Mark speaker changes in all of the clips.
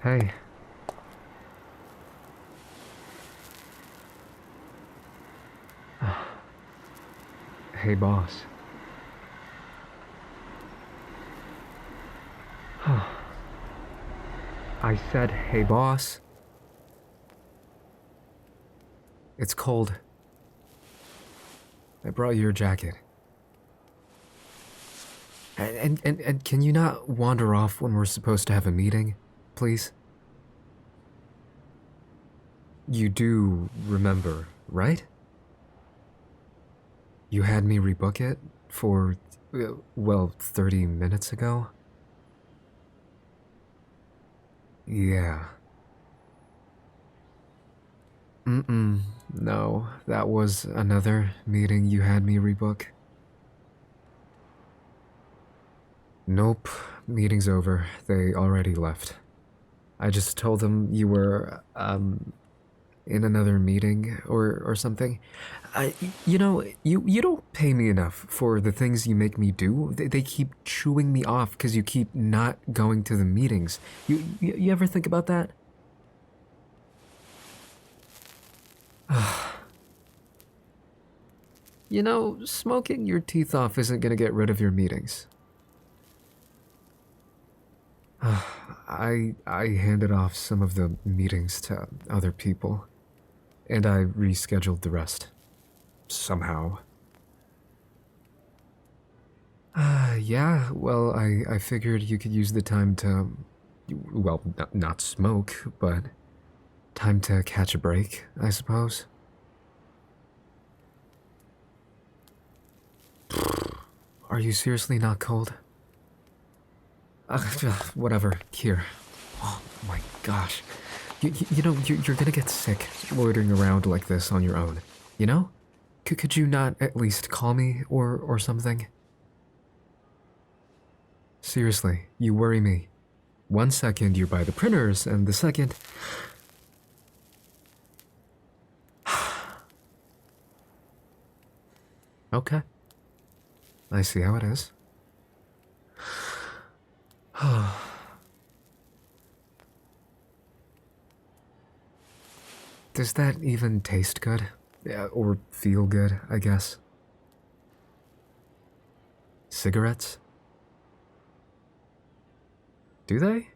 Speaker 1: Hey. Hey, boss. I said, hey, boss. It's cold. I brought you your jacket. And can you not wander off when we're supposed to have a meeting, please? You do remember, right? You had me rebook it for, well, 30 minutes ago? Yeah. No, that was another meeting you had me rebook. Nope, meeting's over. They already left. I just told them you were, in another meeting or something. You don't pay me enough for the things you make me do. They keep chewing me off because you keep not going to the meetings. You ever think about that? Smoking your teeth off isn't gonna get rid of your meetings. I handed off some of the meetings to other people, and I rescheduled the rest. Somehow. Yeah, well, I figured you could use the time to, well, not smoke, but time to catch a break, I suppose. Are you seriously not cold? Whatever, here. Oh my gosh. You're gonna get sick loitering around like this on your own, you know? Could you not at least call me or something? Seriously, you worry me. 1 second you're by the printers, and the second... Okay. I see how it is. Does that even taste good? Yeah, or feel good, I guess. Cigarettes? Do they?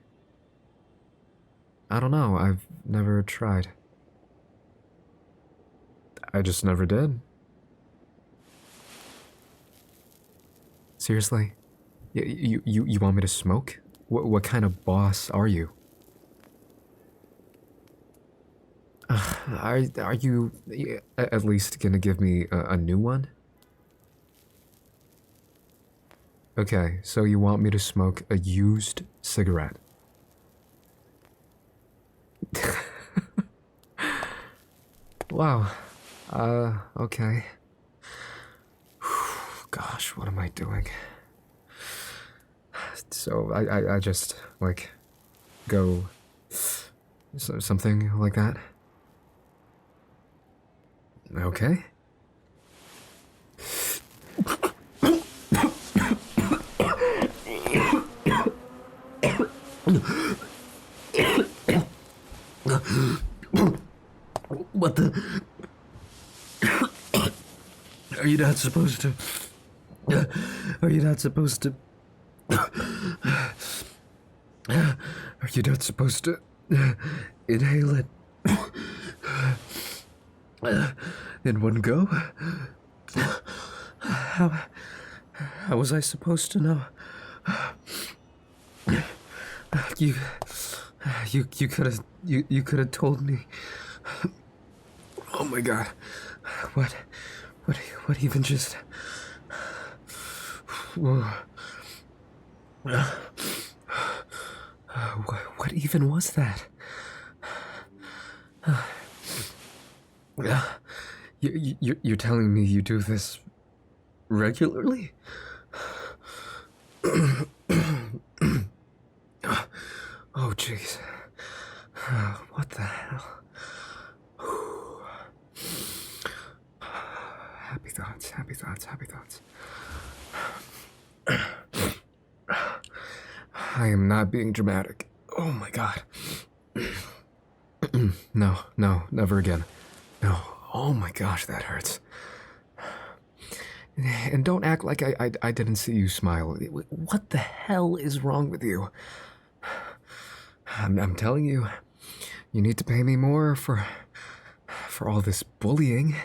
Speaker 1: I don't know, I've never tried. I just never did. Seriously? You want me to smoke? What kind of boss are you? Are you at least gonna give me a new one? Okay, so you want me to smoke a used cigarette? Wow. Okay. Gosh, what am I doing? So I just, like, go... something like that? Okay. What the... Are you not supposed to... Are you not supposed to... Are you not supposed to... inhale it... in one go? How was I supposed to know? You could have told me. Oh my god. What even just... What even was that? You're telling me you do this regularly? Oh, jeez. What the hell? Happy thoughts, happy thoughts, happy thoughts. I am not being dramatic. Oh my god. No, no, never again. No. Oh my gosh, that hurts. And don't act like I didn't see you smile. What the hell is wrong with you? I'm telling you, you need to pay me more for all this bullying.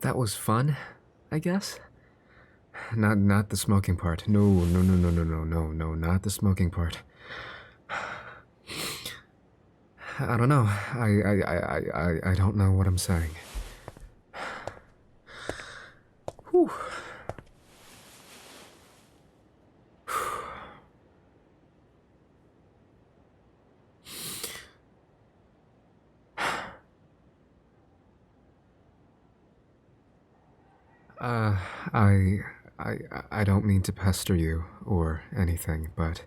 Speaker 1: That was fun, I guess. Not the smoking part. No, no, no, no, no, no, no, no, not the smoking part. I don't know. I don't know what I'm saying. Whew. Uh, I, I don't mean to pester you or anything, but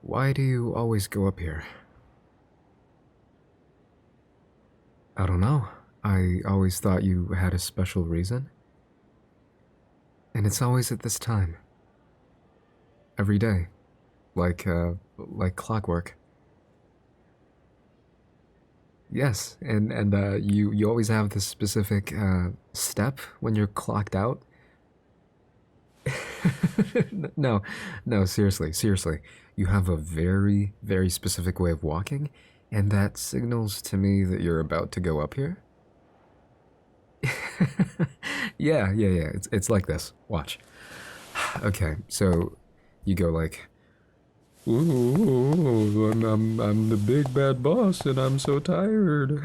Speaker 1: why do you always go up here? I don't know. I always thought you had a special reason. And it's always at this time. Every day. Like clockwork. Yes, and you always have this specific step when you're clocked out. No, no, seriously, seriously. You have a very, very specific way of walking, and that signals to me that you're about to go up here. Yeah, yeah, yeah. It's like this. Watch. Okay, so you go like, ooh, I'm the big bad boss, and I'm so tired.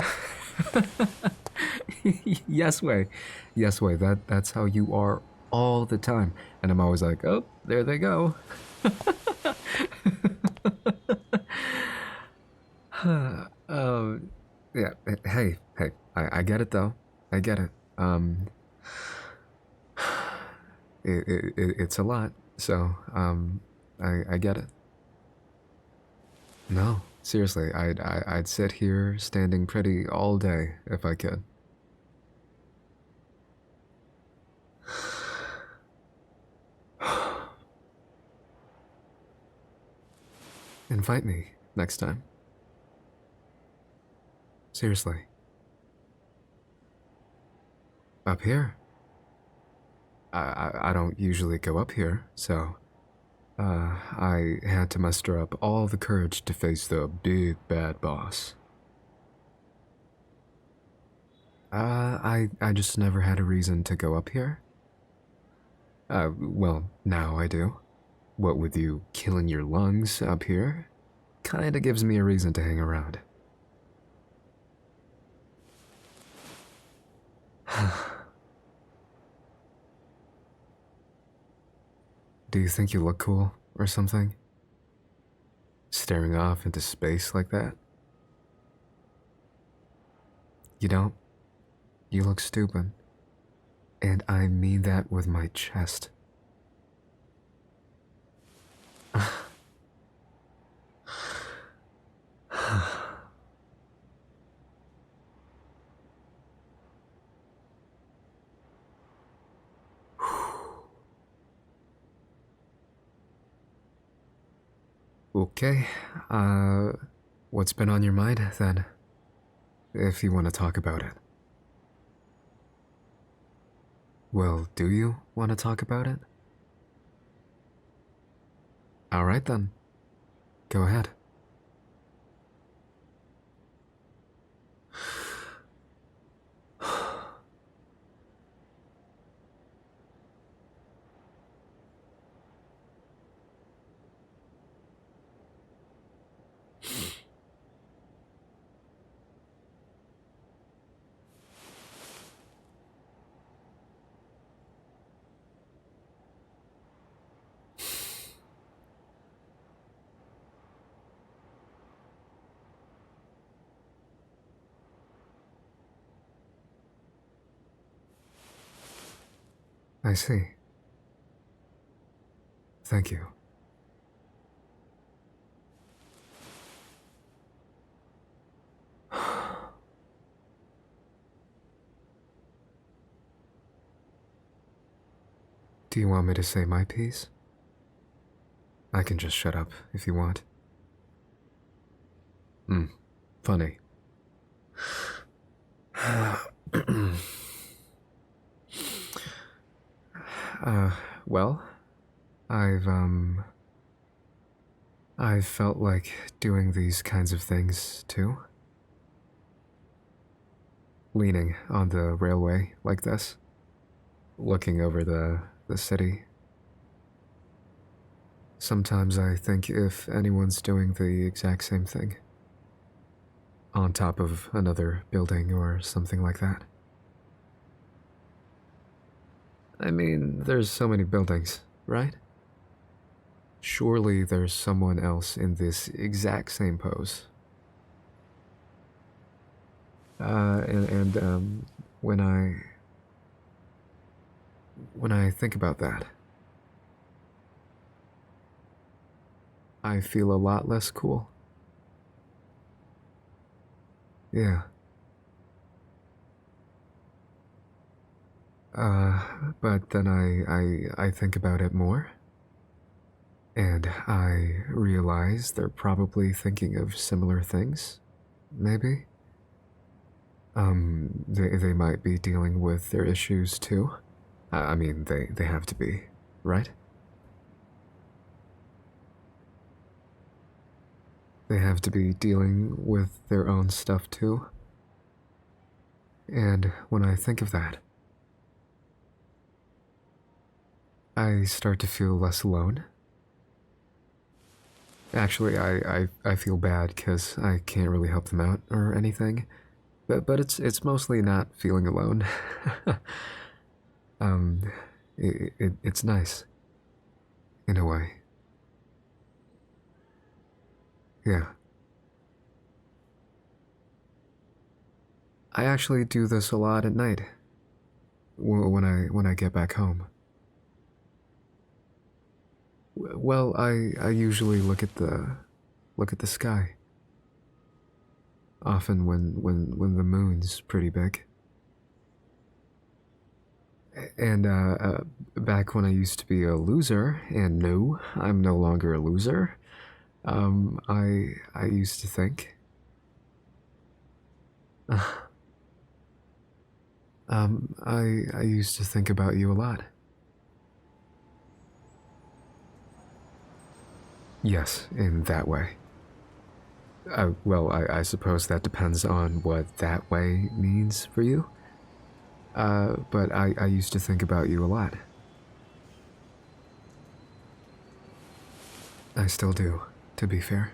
Speaker 1: Yes way, yes way. That's how you are all the time, and I'm always like, oh, there they go. Yeah. Hey, hey. I get it though. I get it. It's a lot. So I get it. No, seriously. I'd sit here standing pretty all day if I could. Invite me next time. Seriously. Up here? I don't usually go up here, so I had to muster up all the courage to face the big bad boss. I just never had a reason to go up here. Well, now I do. What with you killing your lungs up here, kinda gives me a reason to hang around. Do you think you look cool or something? Staring off into space like that? You don't? You look stupid. And I mean that with my chest. Okay, what's been on your mind then? If you want to talk about it. Well, do you want to talk about it? Alright then. Go ahead. I see. Thank you. Do you want me to say my piece? I can just shut up if you want. Funny. Well, I've, I've felt like doing these kinds of things too. Leaning on the railway like this, looking over the city. Sometimes I think if anyone's doing the exact same thing, on top of another building or something like that. I mean, there's so many buildings, right? Surely there's someone else in this exact same pose. And when I think about that, I feel a lot less cool. Yeah. But then I think about it more, and I realize they're probably thinking of similar things, maybe. They might be dealing with their issues too. I mean, they have to be, right? They have to be dealing with their own stuff too. And when I think of that, I start to feel less alone. Actually, I feel bad because I can't really help them out or anything. But it's mostly not feeling alone. um, it's nice, in a way. Yeah. I actually do this a lot at night. When I get back home. Well, I usually look at the sky. Often when the moon's pretty big. And back when I used to be a loser, and no, I'm no longer a loser. I used to think. I used to think about you a lot. Yes, in that way. Well, I suppose that depends on what that way means for you. But I used to think about you a lot. I still do, to be fair.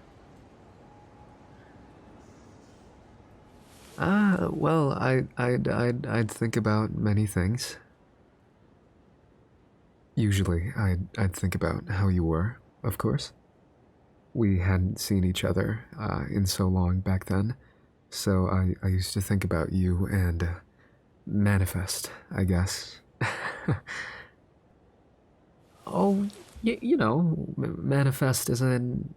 Speaker 1: Well, I'd think about many things. Usually, I'd think about how you were, of course. We hadn't seen each other in so long back then, so I used to think about you and manifest, I guess. Oh, you know, manifest is in,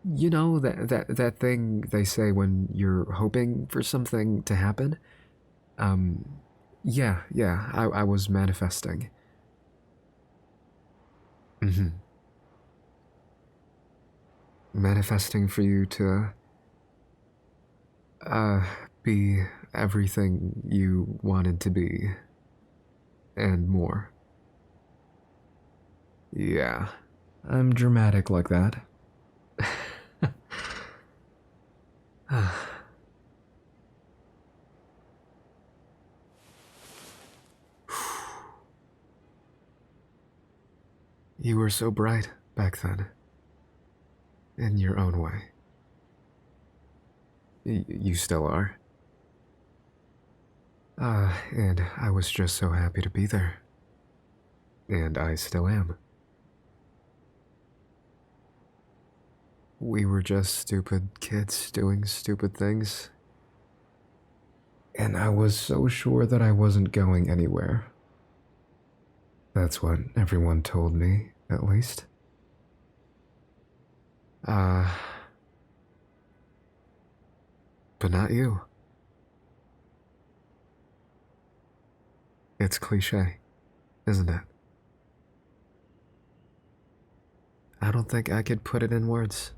Speaker 1: you know, that thing they say when you're hoping for something to happen. Um, yeah, I was manifesting. Hmm. Manifesting for you to uh be everything you wanted to be and more. Yeah, I'm dramatic like that. You were so bright back then, in your own way. You still are. And I was just so happy to be there. And I still am. We were just stupid kids doing stupid things. And I was so sure that I wasn't going anywhere. That's what everyone told me, at least. Uh, but not you. It's cliche, isn't it? I don't think I could put it in words.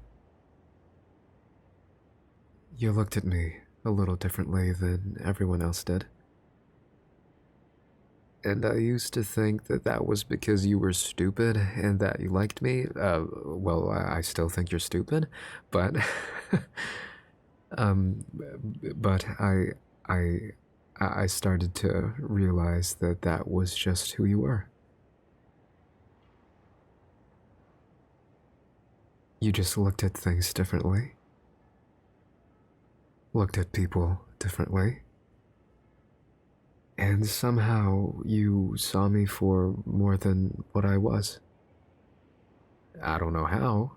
Speaker 1: You looked at me a little differently than everyone else did. And I used to think that that was because you were stupid and that you liked me. Well, I still think you're stupid, but, um, but I, I started to realize that that was just who you were. You just looked at things differently, looked at people differently, and somehow you saw me for more than what I was. I don't know how,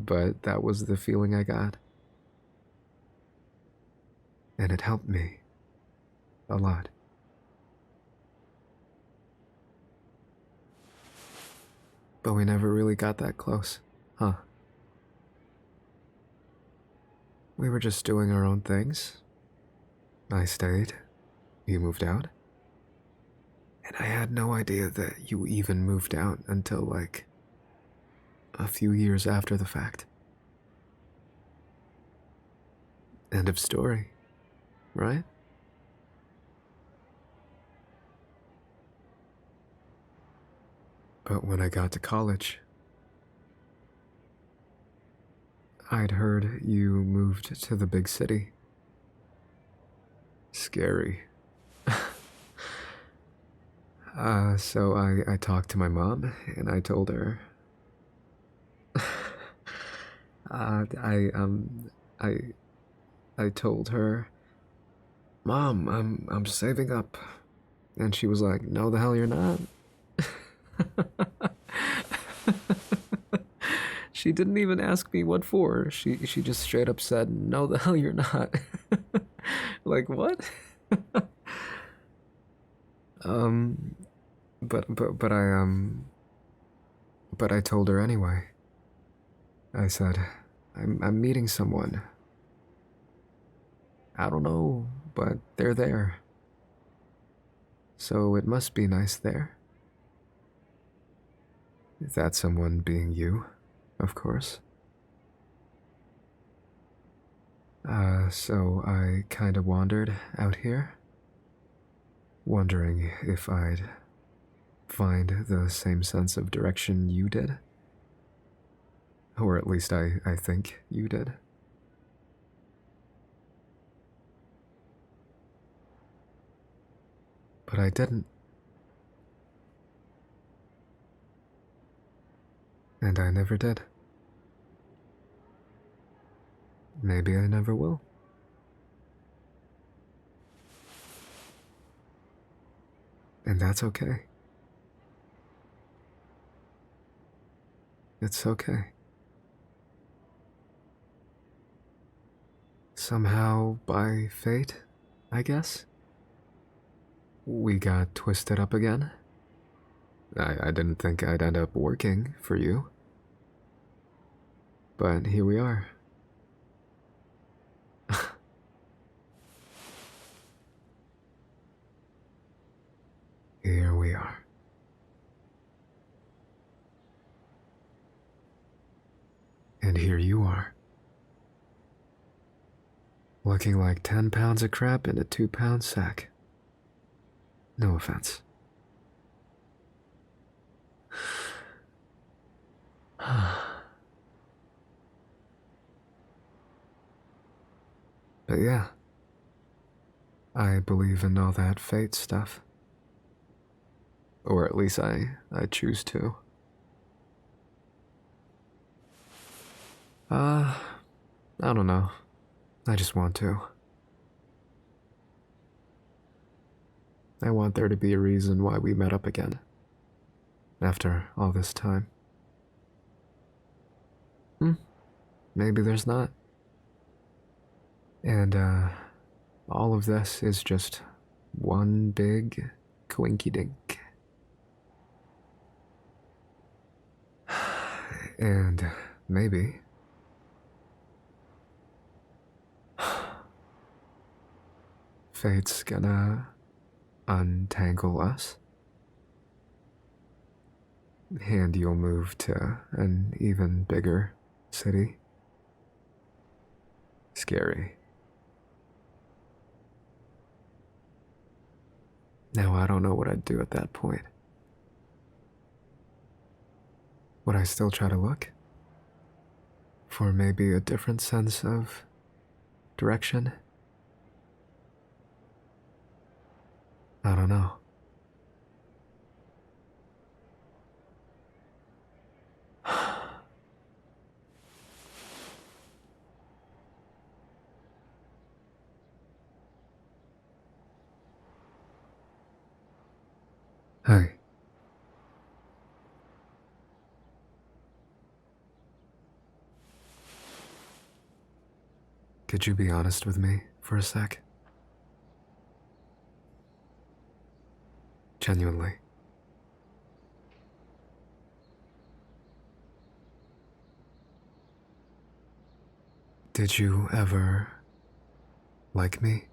Speaker 1: but that was the feeling I got. And it helped me a lot. But we never really got that close, huh? We were just doing our own things. I stayed, you moved out, and I had no idea that you even moved out until like a few years after the fact. End of story, right? But when I got to college, I'd heard you moved to the big city. Scary. So I talked to my mom and I told her. uh, I um I I told her, Mom, I'm saving up, and she was like, No, the hell you're not. She didn't even ask me what for. She just straight up said, No, the hell you're not. Like what? um, but I told her anyway. I said, I'm meeting someone. I don't know, but they're there. So it must be nice there. That someone being you, of course. So I kinda wandered out here, wondering if I'd find the same sense of direction you did. Or at least I think you did. But I didn't. And I never did. Maybe I never will. And that's okay. It's okay. Somehow, by fate, I guess, we got twisted up again. I didn't think I'd end up working for you. But here we are. Here we are. And here you are. Looking like 10 pounds of crap in a 2-pound sack. No offense. But yeah, I believe in all that fate stuff. Or at least I choose to. I don't know. I just want to. I want there to be a reason why we met up again. After all this time. Maybe there's not. And, all of this is just one big coinky dink. And maybe fate's gonna untangle us. and you'll move to an even bigger city. Scary. Now I don't know what I'd do at that point. Would I still try to look? For maybe a different sense of direction? I don't know. Hey. Could you be honest with me for a sec? Genuinely. Did you ever like me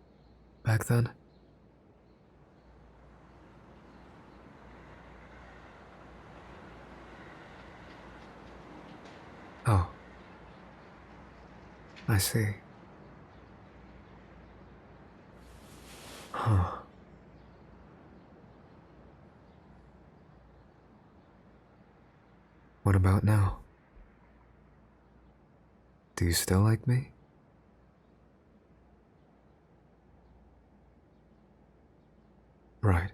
Speaker 1: back then? Oh, I see. Huh. What about now? Do you still like me? Right.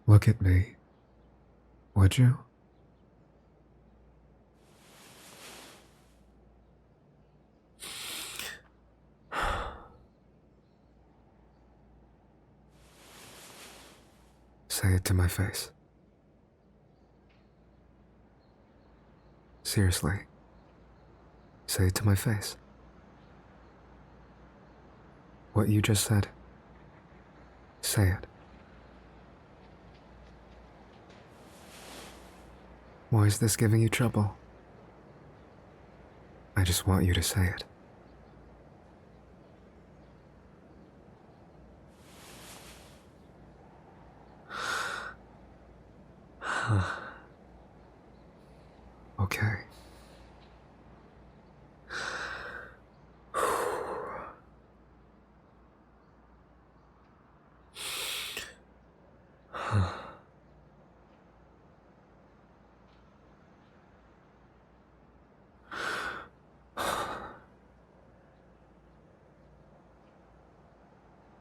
Speaker 1: Look at me, would you? Say it to my face. Seriously. Say it to my face. What you just said. Say it. Why is this giving you trouble? I just want you to say it. Okay.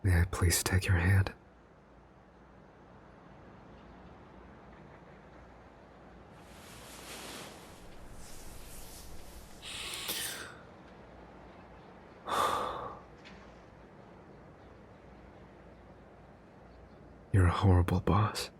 Speaker 1: May I please take your hand? You're a horrible boss.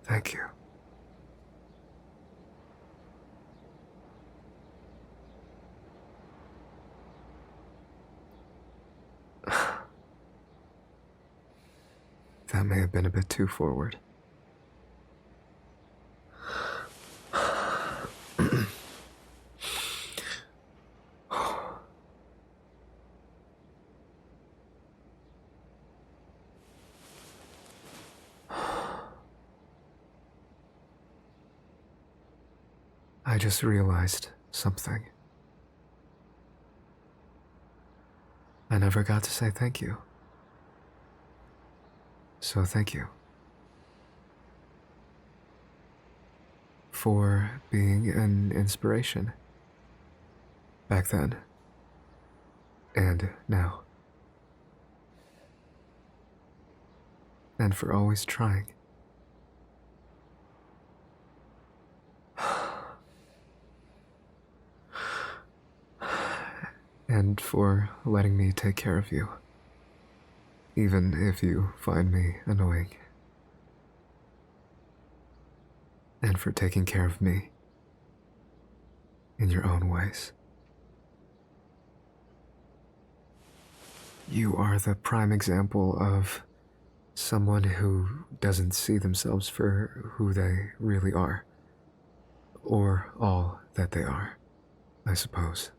Speaker 1: Thank you. That may have been a bit too forward. I just realized something. I never got to say thank you. So thank you. For being an inspiration. Back then. And now. And for always trying. And for letting me take care of you. Even if you find me annoying. and for taking care of me in your own ways. You are the prime example of someone who doesn't see themselves for who they really are, or all that they are, I suppose.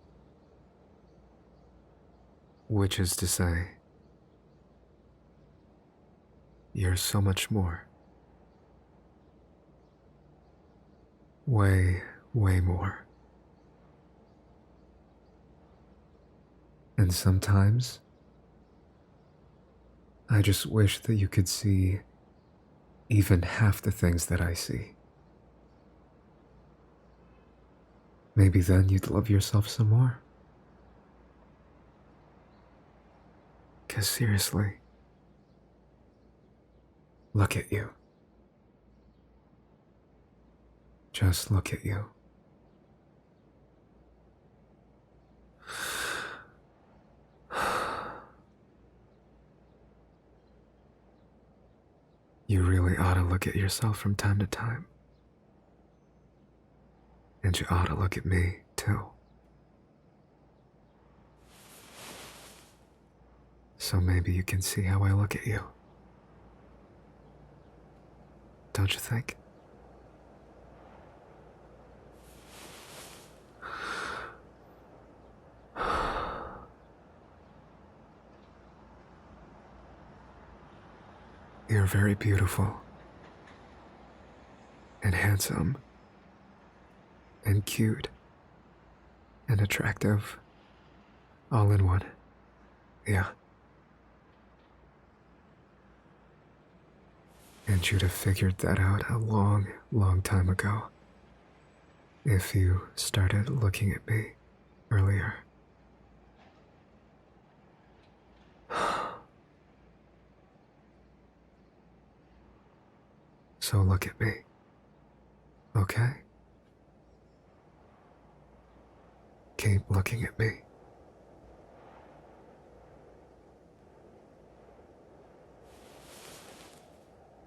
Speaker 1: Which is to say, you're so much more. Way, way more. And sometimes, I just wish that you could see even half the things that I see. Maybe then you'd love yourself some more. 'Cause seriously, look at you. Just look at you. You really ought to look at yourself from time to time. And you ought to look at me, too. So maybe you can see how I look at you. Don't you think? You're very beautiful. And handsome. And cute. And attractive. All in one. Yeah. And you'd have figured that out a long, long time ago. If you started looking at me earlier. So look at me. Okay? Keep looking at me.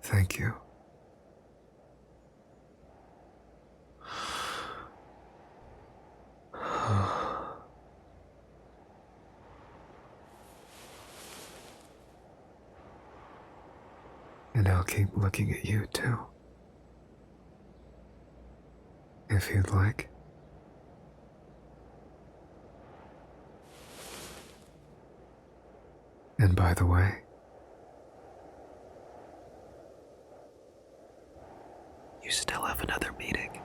Speaker 1: Thank you. And I'll keep looking at you too. If you'd like. And by the way, you still have another meeting.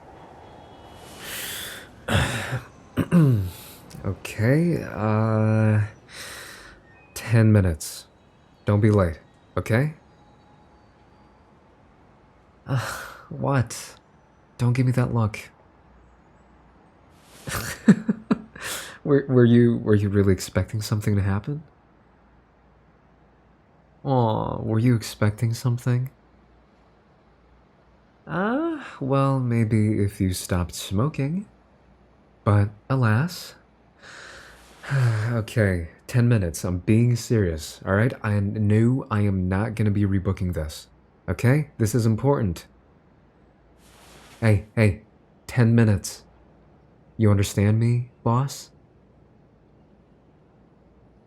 Speaker 1: Okay, 10 minutes. Don't be late, okay? What? Don't give me that look. Were you really expecting something to happen? Aw, were you expecting something? Well, maybe if you stopped smoking. But alas. Okay, 10 minutes. I'm being serious, alright? I know I am not gonna be rebooking this. Okay? This is important. Hey, 10 minutes. You understand me, boss?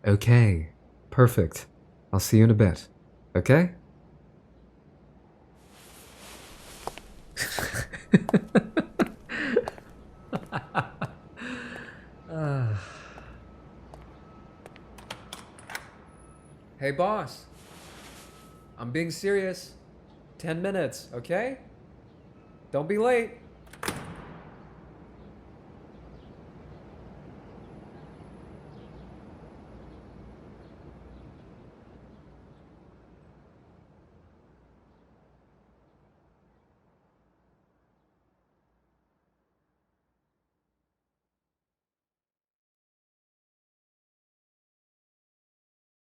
Speaker 1: Okay, perfect. I'll see you in a bit, okay? Hey, boss. I'm being serious. 10 minutes, okay? Don't be late.